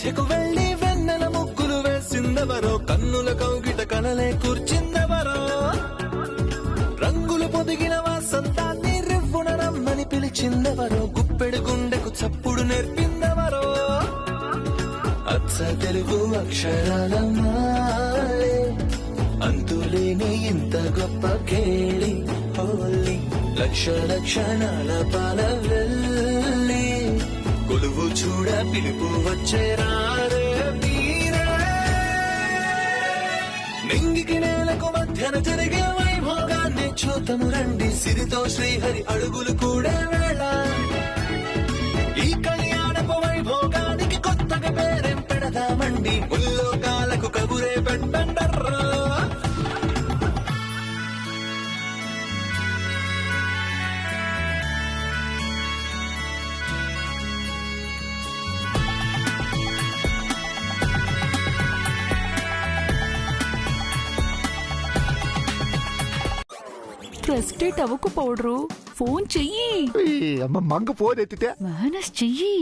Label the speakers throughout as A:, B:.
A: మధ్యకు వెళ్లి వెన్నెల ముగ్గులు వేసిందెవరో, కన్నుల కౌగిట కలలే కూర్చిందెవరో, రంగులు పొదిగిన వసంతాన్ని రివ్వున రమ్మని పిలిచిందెవరో, గుప్పెడు గుండెకు చప్పుడు నేర్పిందెవరో, అచ్చ తెలుగు అక్షరాల మాలే అంతులేని ఇంత గొప్ప కేళి హోలీ, లక్ష లక్షణాల పాల వెళ్ళి కొలువు చూడ పిలుపు వచ్చేరారే మీరే, నింగికి నేలకు మధ్యన జరిగే వైభోగాన్ని చూతము రండి, సిరితో శ్రీహరి అడుగులు కూడే వేళ, ఈ కళ్యాణపు వైభోగానికి కొత్తగా పేరేం పెడదామండి, ముల్లోకాలకు కబురే పెట్టండర్రా.
B: ఫ్రస్ట్రేట్ అవ్వకు పౌడరు, ఫోన్ చెయ్యి.
C: అమ్మ మంగ ఫోన్ ఎత్తితే
B: మేనేజ్ చెయ్యి.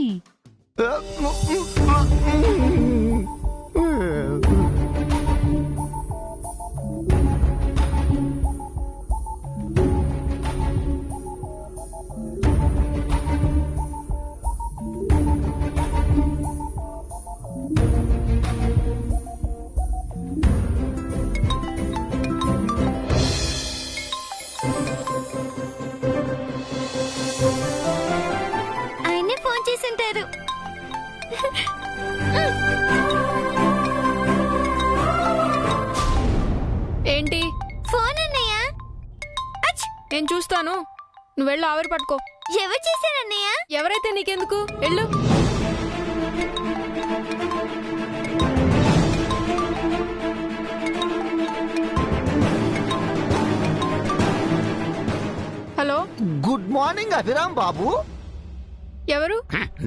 D: ఆయనే ఫోన్ చేసింటారు.
E: ఏంటి
D: ఫోన్ అన్నయ్య.
E: నేను చూస్తాను, నువ్వు వెళ్ళు ఆవిరి పట్టుకో.
D: ఎవరు చేశారన్నయ్య?
E: ఎవరైతే నీకెందుకు, వెళ్ళు. హలో,
C: గుడ్ మార్నింగ్ అభిరామ్ బాబు.
E: ఎవరు?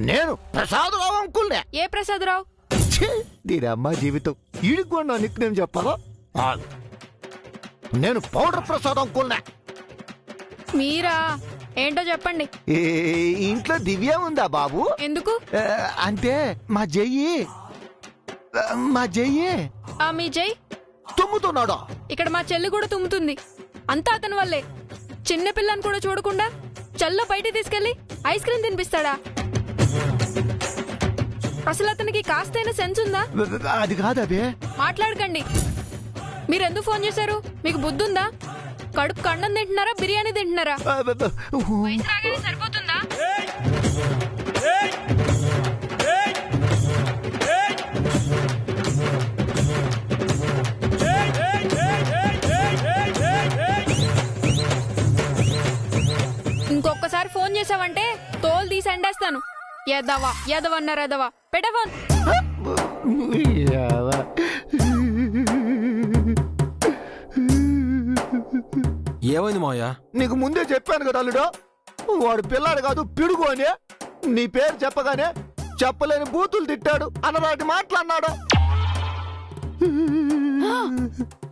C: నేను ప్రసాదరావు అంకుల్నే.
E: ఏ ప్రసాదరావు?
C: దీని అమ్మ జీవితం ఈడికి కూడా నా నిక్ నేమ్ చెప్పాలా? నేను పౌడర్ ప్రసాద్ అంకుల్నే.
E: మీరా? ఏంటో చెప్పండి.
C: ఇంట్లో దివ్య ఉందా బాబు?
E: ఎందుకు?
C: అంటే మా జయ్యి
E: మీ జై
C: తుమ్ముతున్నాడు.
E: ఇక్కడ మా చెల్లి కూడా తుమ్ముతుంది. అంతా అతని వల్లే. చిన్న పిల్లని కూడా చూడకుండా చల్లో బయట తీసుకెళ్లి ఐస్ క్రీమ్ తినిపిస్తాడా? అసలు అతనికి కాస్తైనా సెన్స్ ఉందా?
C: అది కాదబే.
E: మాట్లాడకండి. మీరెందుకు ఫోన్ చేశారు? మీకు బుద్ధి ఉందా? కడుపు కండం తింటున్నారా, బిర్యానీ తింటున్నారా? వయసు రాగానే సరిపోతుందా? ఇంకొకసారి ఫోన్ చేసావంటే తోలు తీసి ఎండేస్తాను. ఎదవన్నారు ఎదవా. పెట్టే ఫోన్.
A: ఏమైంది మావయ్య?
C: నీకు ముందే చెప్పాను కదా అల్లుడు, వాడు పిల్లాడు కాదు పిడుగు అని. నీ పేరు చెప్పగానే చెప్పలేని బూతులు తిట్టాడు, అన్నలాంటి మాట్లాడినాడు.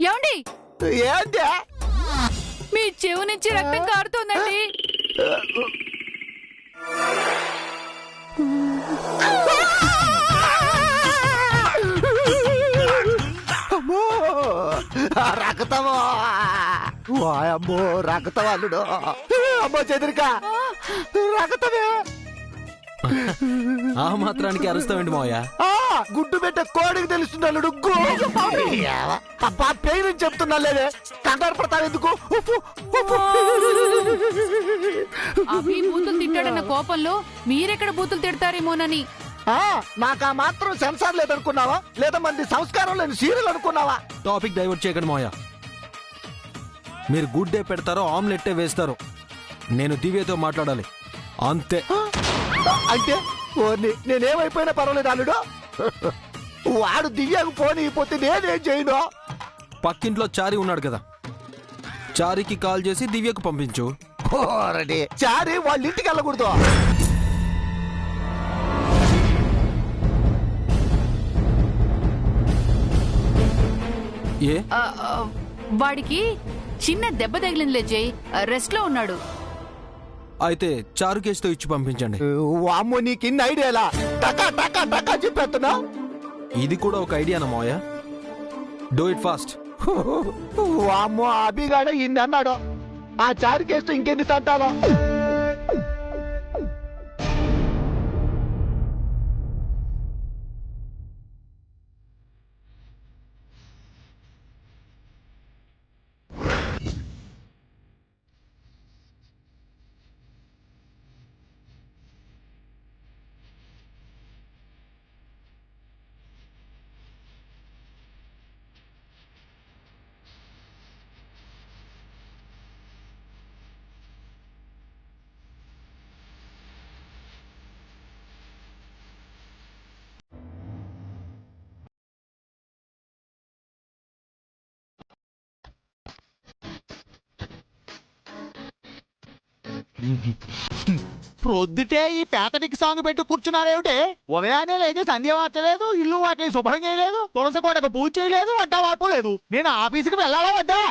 B: ఏమండి,
C: ఏంటి?
B: మీ చెవు నుంచి రక్తం కారుతోందండి.
C: అమ్మో రక్తమో, అమ్మో రక్తం అల్లుడు. అమ్మో చెదిరిక రక్తమే.
A: ఆ మాత్రానికి అరుస్తావేంటి మావయ్య?
C: గుడ్డు పెట్టే కోడికి తెలుస్తుంది అల్లుడు. అబ్బా పేరు చెప్తున్నా లేదే, కంగారు పడతావు ఎందుకు?
B: అవి బూతులు తిట్టాడన్న కోపంలో మీరెక్కడ బూతులు తిడతారేమోనని.
C: నాకు ఆ మాత్రం సెన్సార్ లేదనుకున్నావా? లేదా మంది సంస్కారం లేని సీరియల్ అనుకున్నావా?
A: టాపిక్ డైవర్ట్ చేయకండి మావయ్య. మీరు గుడ్డే పెడతారో ఆమ్లెట్టే వేస్తారో నేను దివ్యతో మాట్లాడాలి, అంతే.
C: అంటే నేనేమైపోయినా పర్వాలేదు అల్లుడు. వాడు దివ్యకు ఫోన్ అయిపోతే నేనేం చేయను?
A: పక్కింట్లో చారి ఉన్నాడు కదా, చారికి కాల్ చేసి దివ్యకు పంపించు.
C: చారి వాళ్ళ ఇంటికి వెళ్ళకూడదు.
A: ఏ
B: వాడికి చిన్న దెబ్బ తగిలిందిలే జై, రెస్ట్ లో ఉన్నాడు.
A: అయితే చారు కేసుతో ఇచ్చి పంపించండి.
C: వామ్మో నీకు ఇన్ని ఐడియాలా? టకా టకా టకా చెప్పేస్తున్నా.
A: ఇది కూడా ఒక ఐడియానా మావయ్య? Do it fast.
C: అమ్మో అభిగాడ ఇన్ని అన్నాడు. ఆ చారుకేస్తూ ఇంకెన్ని తంటాలో.
F: ప్రొద్దుటే ఈ పేతటికి సాంగ్ పెట్టి కూర్చున్నారేమిటి? ఉదయాన్నే లేచి సంధ్య వార్చలేదు, ఇల్లు వాటిని శుభ్రం చేయలేదు, తులసి కోటకు పూజ చేయలేదు, వంట వార్పు లేదు. నేను ఆఫీసుకి వెళ్ళాలా వద్దా?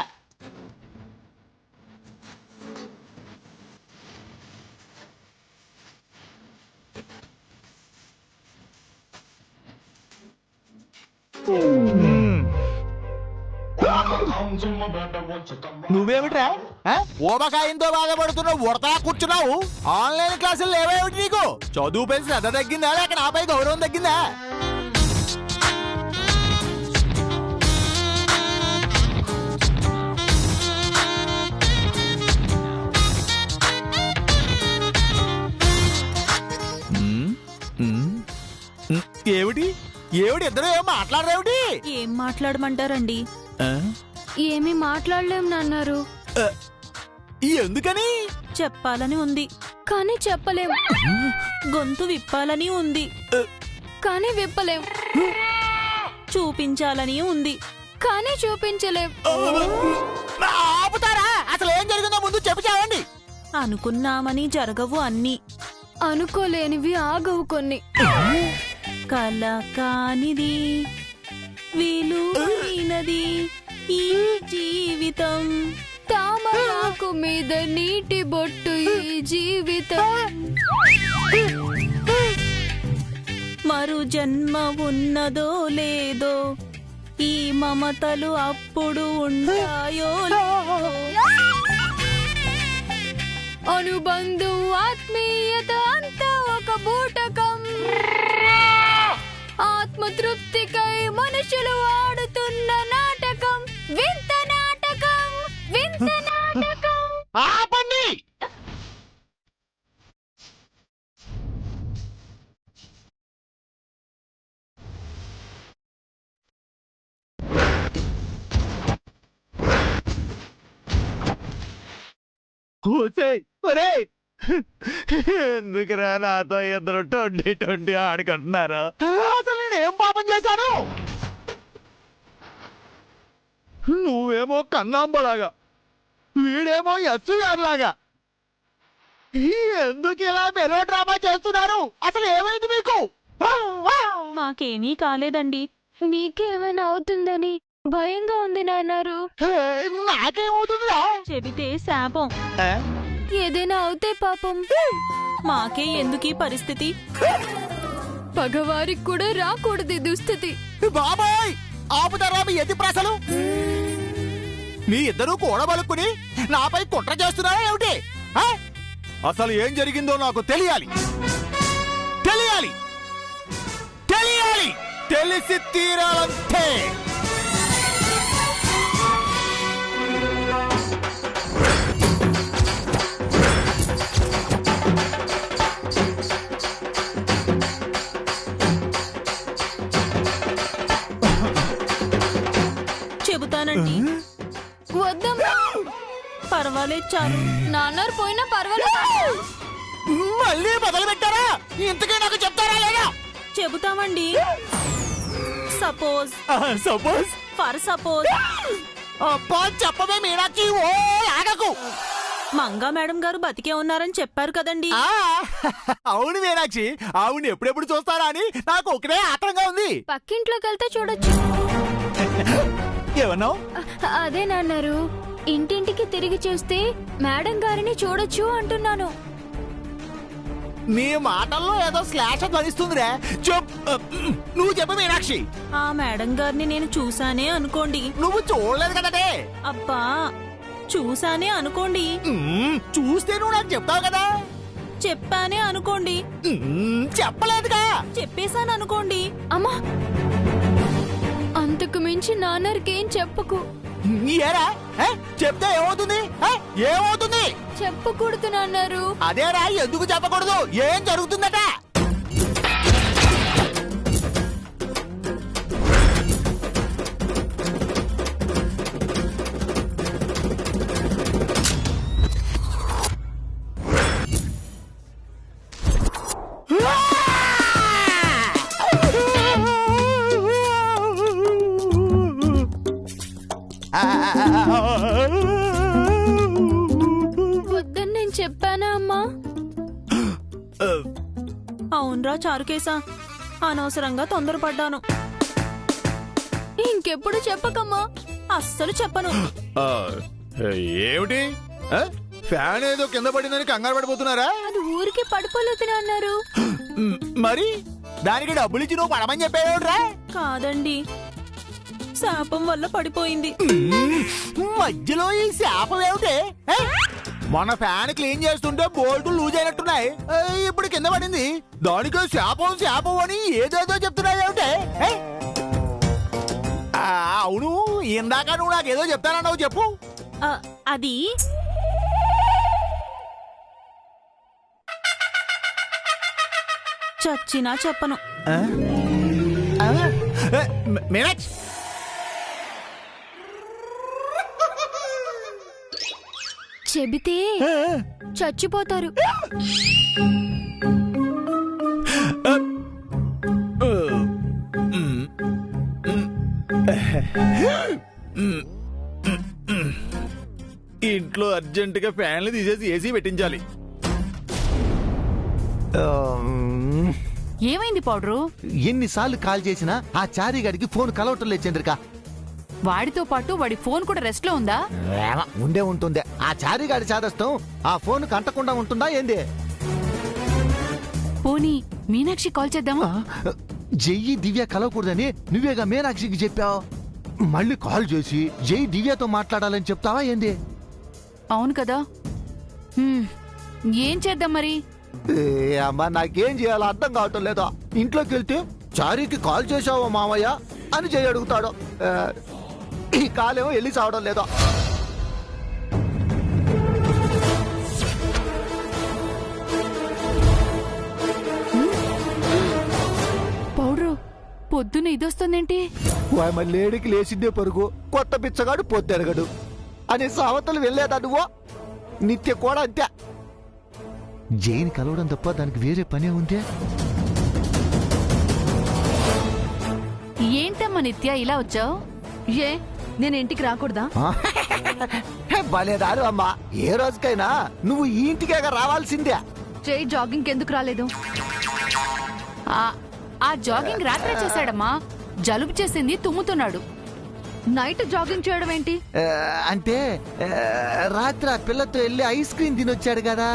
F: నువ్వేమిట్రా ఓబకాయంతో బాధపడుతున్నావు, ఉడతా కూర్చున్నావు? ఆన్లైన్ క్లాసులు లేవేమిటి నీకు? చదువు పై శ్రద్ధ తగ్గిందా లేక నాపై గౌరవం తగ్గిందా? ఏమిటి ఏమిటి ఇద్దరు ఏం మాట్లాడరేమిటి?
E: ఏం మాట్లాడమంటారండి? ఏమీ మాట్లాడలేం నాన్నారు.
F: ఎందుకని?
E: చెప్పాలని ఉంది కానీ చెప్పలేం. గొంతు విప్పాలని ఉంది కానీ విప్పలేం. చూపించాలని ఉంది కానీ చూపించలేం.
F: ఆపుతారా? అసలు ఏం జరిగిందో ముందు చెప్పి చావండి.
E: అనుకున్నామని జరగవు అన్ని, అనుకోలేనివి ఆగవు కొన్ని. కల కానిది విలువైనది ఈ జీవితం, తామరాకు మీద నీటి బొట్టు ఈ జీవితం. మరు జన్మ ఉన్నదో లేదో, ఈ మమతలు అప్పుడు ఉంటాయో అనుబంధం ఆత్మీయత అంతా ఒక బూటకం. ఆత్మతృప్తికై మనుషులు ఆడుతున్న నాటకం, వింత నాటకం, వింత నాటకం.
F: ఆపండి! ఎందుకురా నాతో ఇద్దరు టొండి ఆడుకుంటున్నారు? అసలు నేనేం పాపం చేశాను? నువ్వేమో కన్నాంబలాగా, వీడేమో ఎస్సు గారిలాగా. ఎందుకు ఇలా మెలో డ్రామా చేస్తున్నారు? అసలు ఏమైంది మీకు?
E: మాకేమీ కాలేదండి, మీకేమైనా అవుతుందని భయంగా ఉంది నాన్నారు.
F: నాకేమవుతుందిరా?
E: చెబితే శాపం, ఏదైనా అవుతే పాపం. మాకే ఎందుకీ పరిస్థితి? పగవారికి కూడా రాకూడదు దుస్థితి.
F: బాబాయ్ ఆపుతారా మీ ఎత్తి ప్రాసలు? మీ ఇద్దరూ కూడబలుక్కుని నాపై కుట్ర చేస్తున్నారా ఏమిటి? అసలు ఏం జరిగిందో నాకు తెలియాలి, తెలియాలి, తెలియాలి, తెలిసి తీరాలంతే.
E: చెబుతానండి. వద్దమ్మా, పర్వాలేదు చాలు. నాన్నారు పోయినా పర్వాలేదు.
F: మళ్ళీ మొదలు పెట్టారా? ఇంతకీ నాకు చెప్తారా లేదా?
E: చెబుతామండి. Suppose
F: suppose
E: for suppose.
F: అబ్బా చెప్పవే మీనాక్షి, ఓ ఆగకు.
E: మంగా మేడం గారు బతికే ఉన్నారని చెప్పారు కదండి.
F: అవును మీనాక్షి, అవును ఎప్పుడెప్పుడు చూస్తారా అని నాకు ఒకటే ఆత్రంగా ఉంది.
E: పక్కింట్లోకి వెళ్తే చూడొచ్చు.
F: ఏమన్నావు?
E: అదే నాన్నారు, ఇంటింటికి తిరిగి చూస్తే మేడం గారిని చూడొచ్చు అంటున్నాను.
F: నీ మాటల్లో ఏదో శ్లాష ధ్వనిస్తుందిరే. నువ్వు చెప్పు మీనాక్షి.
G: ఆ మేడం గారిని నేను చూసానే అనుకోండి.
F: నువ్వు చూడలేదు కదటే.
G: అబ్బా చూసానే అనుకోండి.
F: చూస్తే నువ్వు నాకు చెప్తావు కదా.
G: చెప్పానే అనుకోండి.
F: చెప్పలేదుగా.
G: చెప్పేశాను అనుకోండి.
E: అమ్మా అంతకు మించి నాన్నకేం చెప్పకు.
F: ఏరా చెప్తే ఏమవుతుంది? ఏమవుతుంది?
E: చెప్పకూడదు నాన్నారు.
F: అదేరా ఎందుకు చెప్పకూడదు? ఏం జరుగుతుందట?
E: వద్దని నేను చెప్పానా అమ్మా?
G: అవునరా చారుకేశా, అనవసరంగా తొందరపడ్డాను.
E: ఇంకెప్పుడు చెప్పకమ్మా.
G: అస్సలు చెప్పను.
C: ఏమిటి ఫ్యాన్ ఏదో కింద పడిందని కంగారు పడిపోతున్నారా?
E: అది ఊరికి పడిపోలేదు అన్నారు.
F: మరి దానికి డబ్బులు ఇచ్చి నువ్వు పడమని చెప్పేవురా?
G: కాదండి, శాపం వల్ల పడిపోయింది.
F: మధ్యలో ఈ శాపం ఏమిటి? మన ఫ్యాన్ క్లీన్ చేస్తుంటే బోల్ట్ లూజ్ అయినట్టున్నాయి. ఇప్పుడు కింద పడింది. దానికో శాపం శాపం అని ఏదేదో చెప్తున్నాయి ఏమిటి? అవును, ఇందాక నువ్వు నాకేదో చెప్తానన్నావు, చెప్పు.
G: అది చచ్చినా చెప్పను.
F: మీనాక్షి,
E: చెబితే చచ్చిపోతారు.
C: ఇంట్లో అర్జెంటుగా ఫ్యాన్లు తీసేసి ఏసీ పెట్టించాలి.
B: ఏమైంది పౌడరు?
C: ఎన్నిసార్లు కాల్ చేసినా ఆ చారీగాడికి ఫోన్ కలవటం లేదు చంద్రిక.
B: వాడితో పాటు వాడి ఫోన్ కూడా రెస్ట్ లో ఉందా?
C: ఉండే ఉంటుంది. ఆ చారీగాడి చాదస్తం ఆ ఫోన్ కంటకుండా ఉంటుందా ఏంది?
B: పోనీ మీనాక్షి కాల్ చేద్దామా?
C: జయ్యి దివ్య కలవకూడదని నువ్వేగా మీనాక్షికి చెప్పావు. మళ్ళీ కాల్ చేసి జై దివ్యతో మాట్లాడాలని చెప్తావా ఏంది?
B: అవును కదా. ఏం చేద్దాం మరి?
C: అమ్మా నాకేం చేయాలో అర్థం కావటం లేదా. ఇంట్లోకి వెళ్తే చారీకి కాల్ చేసావో మామయ్య అని జై అడుగుతాడు. ఈ కాలేమో వెళ్ళి చావడం లేదా.
B: పౌడరు పొద్దున్న ఇదొస్తుందేంటి?
C: లేడికి లేచిందే పరుగు, కొత్త పిచ్చగాడు పొద్దెరగడు అని సావతలు వెళ్ళేదా నువ్వు? నిత్య కూడా అంతే. జైని కలవడం తప్ప దానికి వేరే పనే ఉందే.
B: ఏంటమ్మా నిత్య ఇలా వచ్చావు?
E: ఏ నేను ఇంటికి రాకూడదా?
C: భలేదారు అమ్మా. ఏ రోజుకైనా నువ్వు ఈ ఇంటికే రావాల్సిందే.
E: జై జాగింగ్ ఎందుకు రాలేదు?
B: ఆ జాగింగ్ రాత్రే చేశాడమ్మా. జలుబు చేసింది, తుమ్ముతున్నాడు.
E: నైట్ జాగింగ్ చేయడం ఏంటి?
C: అంటే రాత్రి ఆ పిల్లతో వెళ్ళి ఐస్ క్రీమ్ తినొచ్చాడు కదా.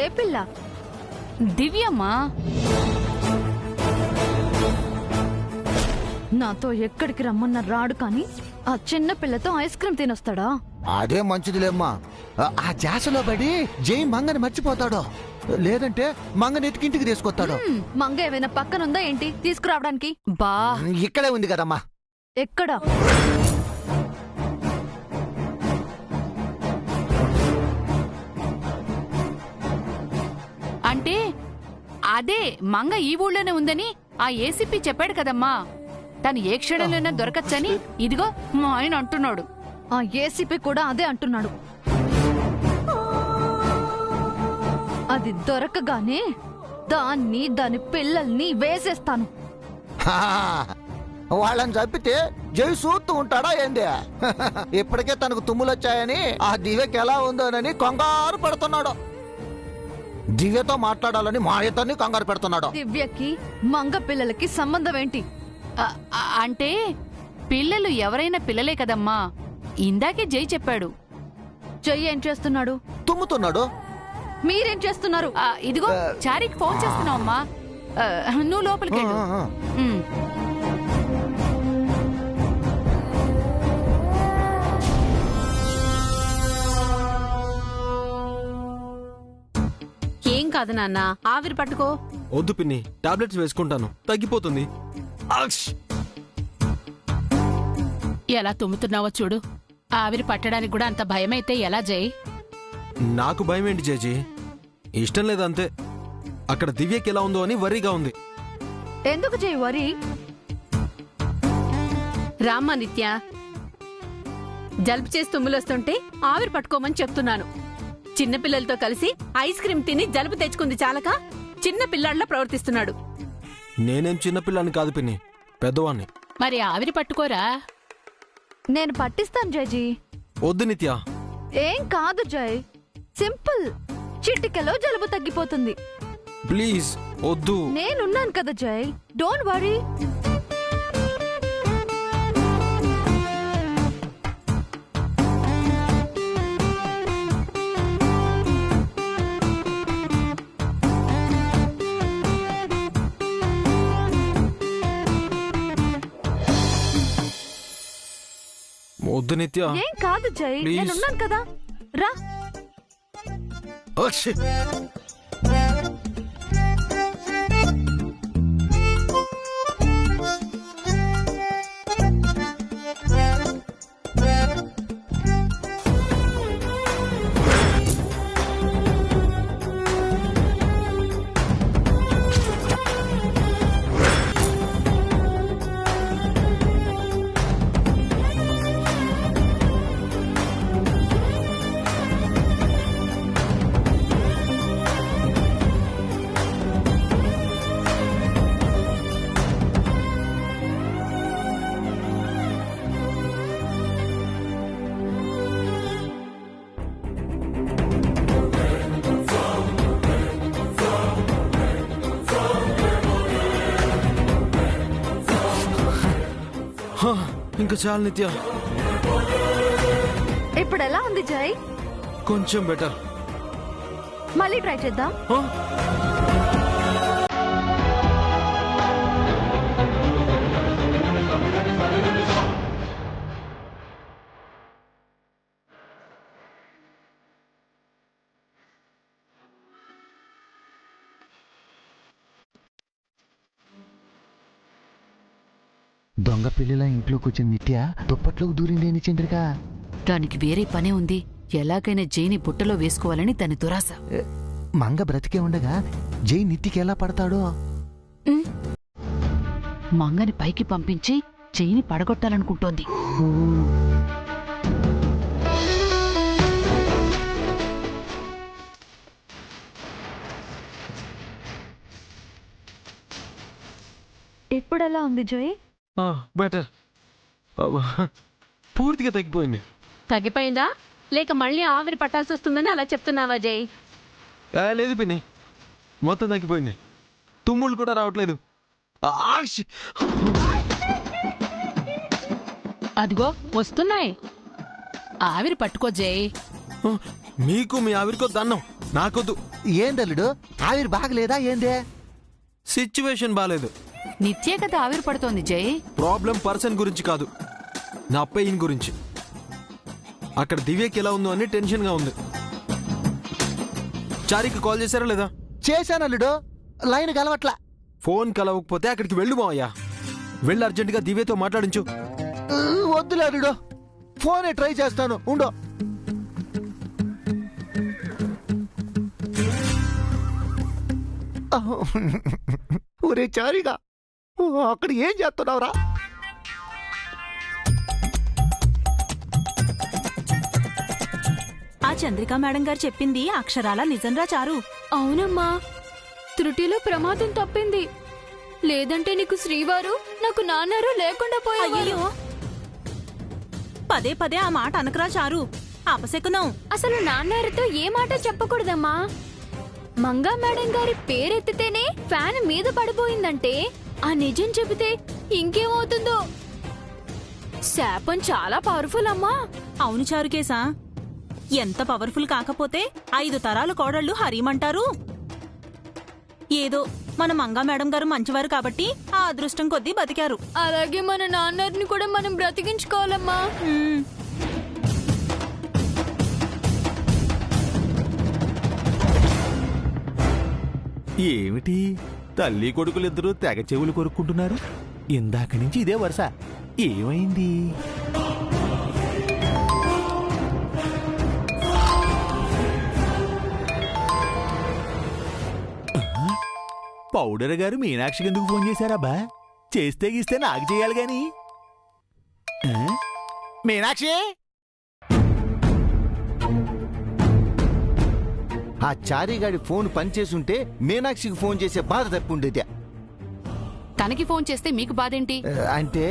E: ఏ పిల్ల?
B: దివ్యమ్మా.
E: నాతో ఎక్కడికి రమ్మన్న రాడు కానీ ఆ చిన్న పిల్లతో ఐస్ క్రీమ్ తినొస్తాడా?
C: అదే మంచిదిలేమ్మా. ఆ జాసలో పడి జై మంగని మర్చిపోతాడు. లేదంటే మంగని ఎత్తుకింటికి తీసుకొస్తాడు.
E: మంగ ఏమైనా పక్కనుందా ఏంటి తీసుకురావడానికి?
B: బా
C: ఇక్కడే ఉంది కదమ్మా.
E: ఎక్కడ?
B: అంటే అదే మంగ ఈ ఊళ్ళోనే ఉందని ఆ ఏసీపీ చెప్పాడు కదమ్మా. తను ఏ క్షణంలోనే దొరకచ్చని ఇదిగో మా ఆయన అంటున్నాడు.
E: ఆ ఏసీపీ కూడా అదే అంటున్నాడు. అది దొరకగానే దాన్ని దాని పిల్లల్ని వేసేస్తాను.
C: వాళ్ళని చంపితే జై చూస్తూ ఉంటాడా ఏంది? ఇప్పటికే తనకు తుమ్ములొచ్చాయని ఆ దివ్యకి ఎలా ఉందోనని కంగారు పడుతున్నాడు. దివ్యతో మాట్లాడాలని మా ఇద్దరిని కంగారు పెడుతున్నాడు.
E: దివ్యకి మంగ పిల్లలకి సంబంధం ఏంటి?
B: అంటే పిల్లలు ఎవరైనా పిల్లలే కదమ్మా. ఇందాకే జై చెప్పాడు.
E: జై ఏం చేస్తున్నాడు?
C: తుమ్ముతున్నాడు.
B: మీరేం చేస్తున్నారు? ఇదిగో చారికి ఫోన్ చేస్తున్నావు అమ్మా. నువ్వు లోపలికి వెళ్ళు. ఉమ్.
E: ఏం కాదు నాన్న, ఆవిరి పట్టుకో.
A: వద్దు పిన్ని, టాబ్లెట్స్ వేసుకుంటాను, తగ్గిపోతుంది. ఆక్ష్!
B: ఎలా తుమ్ముతున్నావో చూడు. ఆవిరి పట్టడానికి కూడా అంత భయమైతే ఎలా జై?
A: నాకు భయం ఏంటి జేజీ? ఇష్టం లేదంతే. అక్కడ దివ్యకి ఎలా ఉందో అని వరీగా ఉంది.
B: ఎందుకు జై వరి?
E: రామ్మా నిత్య, జలుబు చేసి తుమ్ములొస్తుంటే ఆవిరి పట్టుకోమని చెప్తున్నాను. చిన్నపిల్లలతో కలిసి ఐస్ క్రీమ్ తిని జలుబు తెచ్చుకుంది చాలక చిన్న పిల్లాడిలా ప్రవర్తిస్తున్నాడు.
A: నేనేం చిన్నపిల్లని కాదు పిన్ని, పెద్దవాణ్ణి.
B: మరి ఆవిరి పట్టుకోరా?
H: నేను పట్టిస్తాను జైజీ.
A: వద్దు నిత్య.
H: ఏం కాదు జై, సింపుల్. చిటికెలో జలుబు తగ్గిపోతుంది.
A: ప్లీజ్ వద్దు.
H: నేనున్నాను కదా జై, డోంట్ వరీ.
A: వద్దు నిత్య.
H: ఏం కాదు జై,
A: Please.
H: నేనున్నాను కదా, రా.
A: అక్షయ్! ఇంకా చాలు నిత్య.
H: ఇప్పుడు ఎలా ఉంది జై?
A: కొంచెం బెటర్.
H: మళ్ళీ ట్రై చేద్దాం.
F: దొంగ పిల్లల ఇంట్లో కూర్చుని నిత్య దుప్పట్లోకి దూరిందేని చంద్రిక.
B: దానికి వేరే పనే ఉంది. ఎలాగైనా జైని బుట్టలో వేసుకోవాలని దాని దురాశ.
F: మంగ బ్రతికే ఉండగా జై నిత్యకి ఎలా పడతాడో.
B: మంగని పైకి పంపించి జైని పడగొట్టాలనుకుంటోంది.
H: ఇప్పుడు ఎలా ఉంది జై?
A: బెటర్. పూర్తిగా తగ్గిపోయింది.
E: తగ్గిపోయిందా లేక మళ్ళీ ఆవిరి పట్టాల్సి వస్తుందని అలా చెప్తున్నావా జై?
A: లేదు పిన్ని, మొత్తం తగ్గిపోయింది. తుమ్ముళ్ళు కూడా రావట్లేదు. ఆక్ష్!
B: అదిగో వస్తున్నాయి. ఆవిరి పట్టుకో జై.
A: మీకు మీ ఆవిరికో దన్నం, నాకొద్దు.
C: ఏందల్లుడు, ఆవిరి బాగలేదా ఏందే?
A: సిచ్యువేషన్ బాలేదు.
B: నిత్య కదా ఆవిరి పడుతోంది జై.
A: ప్రాబ్లం పర్సన్ గురించి కాదు, నా పెయిన్ గురించి. అక్కడ దివ్యకి ఎలా ఉందో అని టెన్షన్ గా ఉంది. చారికి కాల్ చేశారా లేదా?
C: చేశానల్లుడు, లైన్ కలవట్లా.
A: ఫోన్ కలవకపోతే అక్కడికి వెళ్ళు మావయ్యా. వెళ్ళి అర్జెంటుగా దివ్యతో మాట్లాడించు.
C: వద్దులేడు, ఫోనే ట్రై చేస్తాను, ఉండు. ఒరే చారిగా, అక్కడ ఏం చేస్తున్నావురా?
G: ఆ చంద్రికా మేడం గారు చెప్పింది అక్షరాల నిజంరా చారు.
E: అవునమ్మా, త్రుటిలో ప్రమాదం తప్పింది. లేదంటే నీకు శ్రీవారు నాకు నాన్నారు లేకుండా పోయారు.
G: అయ్యో, పదే పదే ఆ మాట అనకరా చారు, అపశకునం.
E: అసలు నాన్నారితో ఏ మాట చెప్పకూడదమ్మా. మంగా మేడం గారి పేరెత్తితేనే ఫ్యాన్ మీద పడిపోయిందంటే ఆ నిజం చెబితే ఇంకేమవుతుందో. శాపం చాలా పవర్ఫుల్ అమ్మా.
G: అవును చారుకేశా, ఎంత పవర్ఫుల్ కాకపోతే 5 తరాల కోడళ్ళు హరీమంటారు. ఏదో మన మంగా మేడం గారు మంచివారు కాబట్టి ఆ అదృష్టం కొద్దీ బతికారు.
E: అలాగే మన నాన్నని కూడా మనం బ్రతికించుకోవాలమ్మా.
G: హ్మ్.
F: ఏమిటి తల్లి కొడుకులిద్దరూ తెగ చెవులు కొరుక్కుంటున్నారు? ఇందాక నుంచి ఇదే వరుస. ఏమైంది? పౌడర్ గారు మీనాక్షికి ఎందుకు ఫోన్ చేశారబ్బా? చేస్తే గీస్తే నాకు చేయాలి గాని. మీనాక్షి,
C: ఆ చారీగాడి ఫోన్ పనిచేసుంటే మీనాక్షికి ఫోన్ చేసే బాధ తప్పుండేది.
B: తనకి ఫోన్ చేస్తే మీకు బాధేంటి?
C: అంటే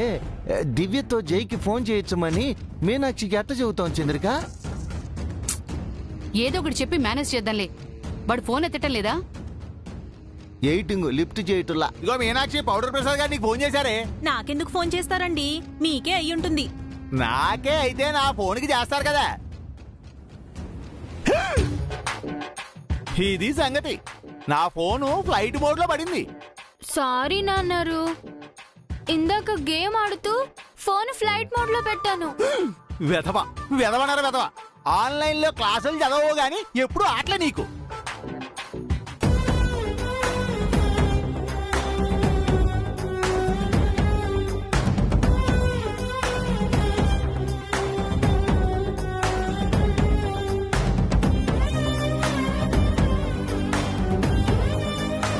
C: దివ్యతో జైకి ఫోన్ చేయొచ్చమని మీనాక్షికి ఎట్ట చెబుతాం చంద్రిక?
B: ఏదో ఒకటి చెప్పి మేనేజ్ చేద్దాంలే. వాడు ఫోన్ ఎత్తటం లేదా?
C: ఎయిటింగ్ లిఫ్ట్ చేయటంలా.
F: ఇగో మీనాక్షి, పౌడర్ ప్రసాద్ గారు నీకు ఫోన్ చేశారే.
G: నాకెందుకు ఫోన్ చేస్తారండి? మీకే అయ్యుంటుంది.
F: నాకే అయితే నా ఫోన్కి చేస్తారు కదా. ఇది సంగతి. నా ఫోను ఫ్లైట్ మోడ్ లో పడింది.
E: సారీ నాన్నారు, ఇందాక గేమ్ ఆడుతూ ఫోన్ ఫ్లైట్ మోడ్ లో పెట్టాను.
F: వెధవ వెధవనరా వెధవ. ఆన్లైన్ లో క్లాసులు చదవవు గాని ఎప్పుడు ఆటలే నీకు.